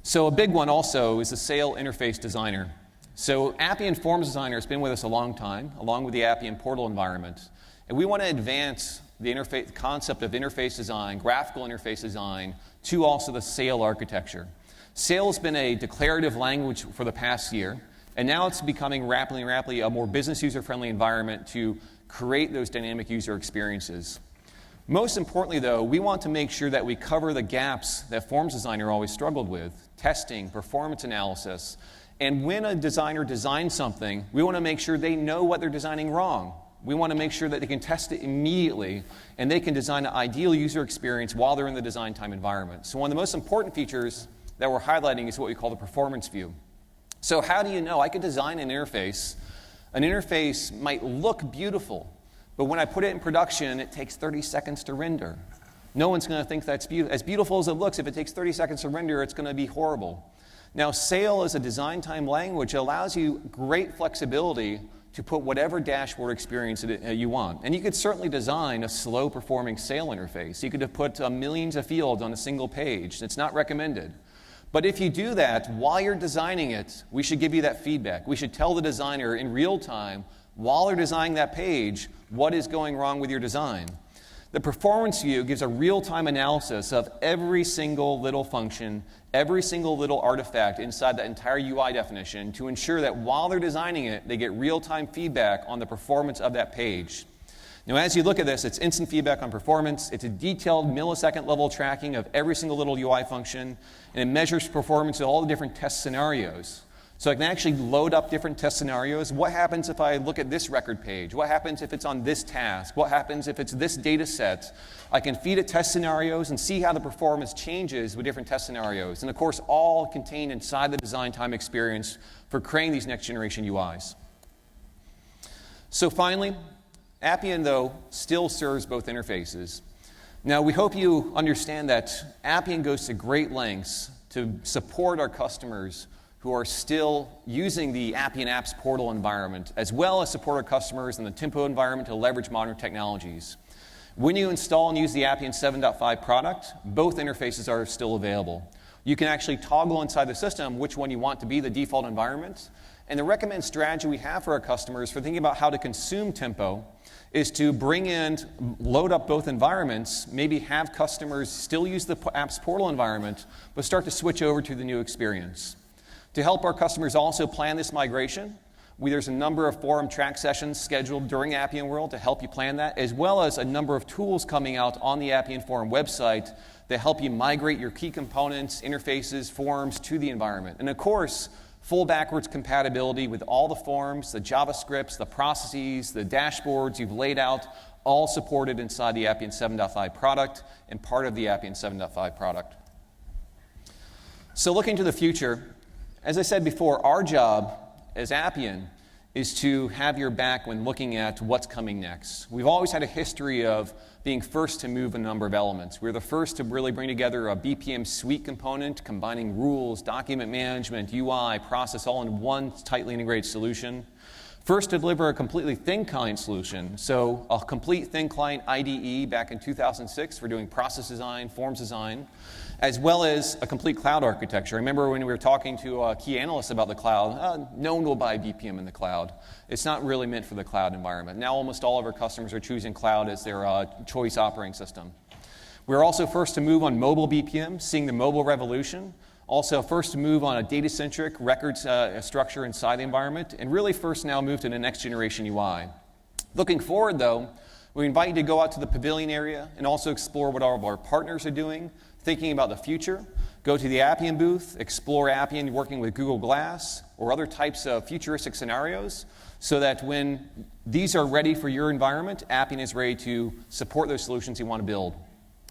So a big one also is the Sail Interface Designer. So Appian Forms Designer has been with us a long time, along with the Appian portal environment. And we want to advance the concept of interface design, graphical interface design, to also the Sail architecture. Sail has been a declarative language for the past year, and now it's becoming rapidly a more business user-friendly environment to create those dynamic user experiences. Most importantly, though, we want to make sure that we cover the gaps that Forms Designer always struggled with: testing, performance analysis. And when a designer designs something, we want to make sure they know what they're designing wrong. We want to make sure that they can test it immediately, and they can design an ideal user experience while they're in the design time environment. So one of the most important features that we're highlighting is what we call the performance view. So how do you know? I could design an interface. An interface might look beautiful, but when I put it in production, it takes 30 seconds to render. No one's going to think that's beautiful. As beautiful as it looks, if it takes 30 seconds to render, it's going to be horrible. Now, Sail is a design time language that allows you great flexibility to put whatever dashboard experience you want. And you could certainly design a slow-performing Sail interface. You could have put millions of fields on a single page. It's not recommended. But if you do that, while you're designing it, we should give you that feedback. We should tell the designer in real time, while they're designing that page, what is going wrong with your design. The performance view gives a real-time analysis of every single little function, every single little artifact inside that entire UI definition to ensure that while they're designing it, they get real-time feedback on the performance of that page. Now, as you look at this, it's instant feedback on performance. It's a detailed millisecond-level tracking of every single little UI function, and it measures performance in all the different test scenarios. So I can actually load up different test scenarios. What happens if I look at this record page? What happens if it's on this task? What happens if it's this data set? I can feed it test scenarios and see how the performance changes with different test scenarios. And of course, all contained inside the design time experience for creating these next generation UIs. So finally, Appian, though, still serves both interfaces. Now, we hope you understand that Appian goes to great lengths to support our customers who are still using the Appian Apps portal environment, as well as support our customers in the Tempo environment to leverage modern technologies. When you install and use the Appian 7.5 product, both interfaces are still available. You can actually toggle inside the system which one you want to be the default environment. And the recommended strategy we have for our customers for thinking about how to consume Tempo is to load up both environments, maybe have customers still use the Apps portal environment, but start to switch over to the new experience. To help our customers also plan this migration, there's a number of forum track sessions scheduled during Appian World to help you plan that, as well as a number of tools coming out on the Appian Forum website that help you migrate your key components, interfaces, forms to the environment. And of course, full backwards compatibility with all the forms, the JavaScripts, the processes, the dashboards you've laid out, all supported inside the Appian 7.5 product and part of the Appian 7.5 product. So looking to the future, as I said before, our job as Appian is to have your back when looking at what's coming next. We've always had a history of being first to move a number of elements. We're the first to really bring together a BPM suite component, combining rules, document management, UI, process, all in one tightly integrated solution. First to deliver a completely thin client solution. So a complete thin client IDE back in 2006 for doing process design, forms design, as well as a complete cloud architecture. I remember when we were talking to key analysts about the cloud, no one will buy BPM in the cloud. It's not really meant for the cloud environment. Now almost all of our customers are choosing cloud as their choice operating system. We're also first to move on mobile BPM, seeing the mobile revolution. Also first to move on a data-centric records structure inside the environment, and really first now move to the next generation UI. Looking forward though, we invite you to go out to the pavilion area and also explore what all of our partners are doing, thinking about the future. Go to the Appian booth, explore Appian working with Google Glass or other types of futuristic scenarios so that when these are ready for your environment, Appian is ready to support those solutions you want to build.